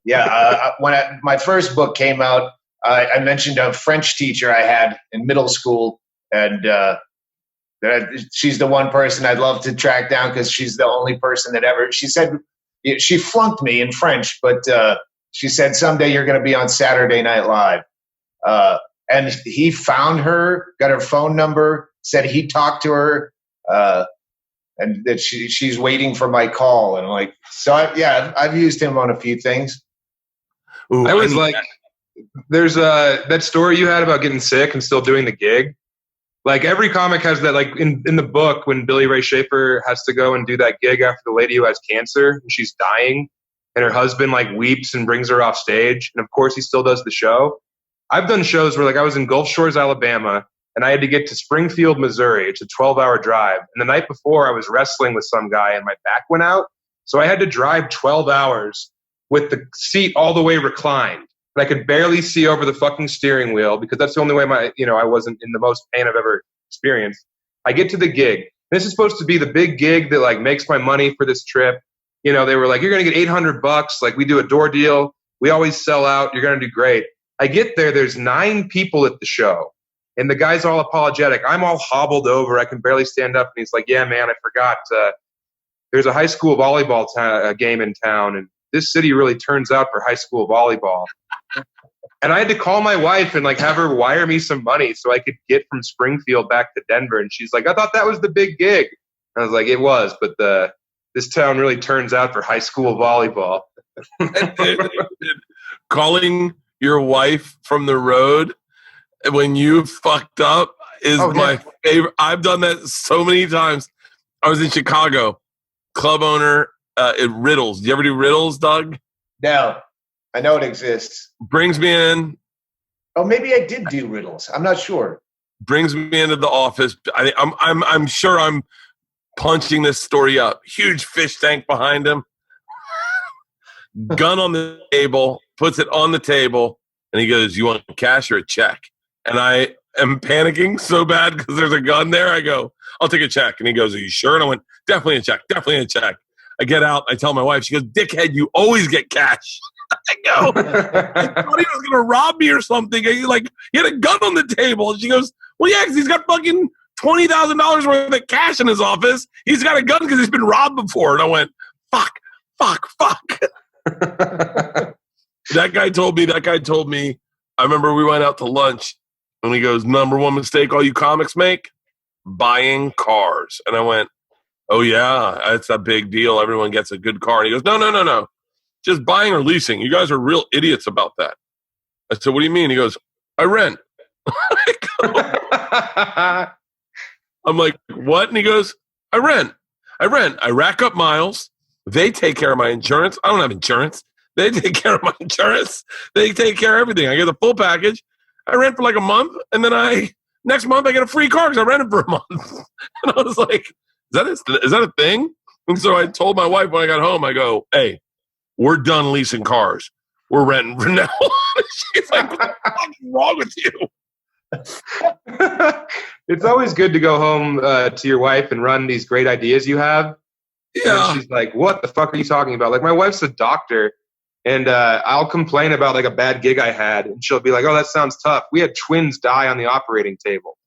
Yeah. My first book came out, I mentioned a French teacher I had in middle school, and she's the one person I'd love to track down because she's the only person that ever. She said she flunked me in French, but she said someday you're going to be on Saturday Night Live. And he found her, got her phone number, said he talked to her, and that she's waiting for my call. And I'm like, so I've used him on a few things. Ooh, I was like, there's that story you had about getting sick and still doing the gig. Like every comic has that, like in the book when Billy Ray Schaefer has to go and do that gig after the lady who has cancer and she's dying and her husband like weeps and brings her off stage. And of course he still does the show. I've done shows where like I was in Gulf Shores, Alabama, and I had to get to Springfield, Missouri. It's a 12-hour drive. And the night before I was wrestling with some guy and my back went out. So I had to drive 12 hours with the seat all the way reclined. And I could barely see over the fucking steering wheel because that's the only way I wasn't in the most pain I've ever experienced. I get to the gig. This is supposed to be the big gig that like makes my money for this trip. You know, they were like, you're going to get $800. Like we do a door deal. We always sell out. You're going to do great. I get there. There's 9 people at the show. And the guy's all apologetic. I'm all hobbled over. I can barely stand up. And he's like, yeah, man, I forgot. There's a high school volleyball game in town. And this city really turns out for high school volleyball. And I had to call my wife and like have her wire me some money so I could get from Springfield back to Denver. And she's like, I thought that was the big gig. And I was like, it was, but this town really turns out for high school volleyball. Calling your wife from the road when you fucked up is my favorite. I've done that so many times. I was in Chicago, club owner at Riddles. Do you ever do Riddles, Doug? No, I know it exists. Brings me in. Oh, maybe I did do Riddles. I'm not sure. Brings me into the office. I'm sure I'm punching this story up. Huge fish tank behind him. Gun on the table. Puts it on the table. And he goes, you want cash or a check? And I am panicking so bad because there's a gun there. I go, I'll take a check. And he goes, are you sure? And I went, definitely a check. Definitely a check. I get out. I tell my wife. She goes, dickhead, you always get cash. I go, I thought he was going to rob me or something. He had a gun on the table. And she goes, well, yeah, because he's got fucking $20,000 worth of cash in his office. He's got a gun because he's been robbed before. And I went, fuck. That guy told me, I remember we went out to lunch and he goes, number one mistake all you comics make, buying cars. And I went, oh yeah, that's a big deal. Everyone gets a good car. And he goes, no. Just buying or leasing. You guys are real idiots about that. I said, what do you mean? He goes, I rent. I'm like, what? And he goes, I rent. I rack up miles. They take care of my insurance. I don't have insurance. They take care of my insurance. They take care of everything. I get the full package. I rent for like a month, and then next month I get a free car because I rented for a month. And I was like, is that a thing? And so I told my wife when I got home, I go, hey, we're done leasing cars. We're renting from now on. She's like, what the fuck is wrong with you? It's always good to go home to your wife and run these great ideas you have. Yeah. And she's like, what the fuck are you talking about? Like, my wife's a doctor, and I'll complain about like a bad gig I had, and she'll be like, oh, that sounds tough. We had twins die on the operating table.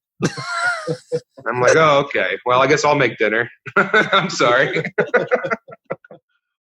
I'm like, oh, okay. Well, I guess I'll make dinner. I'm sorry.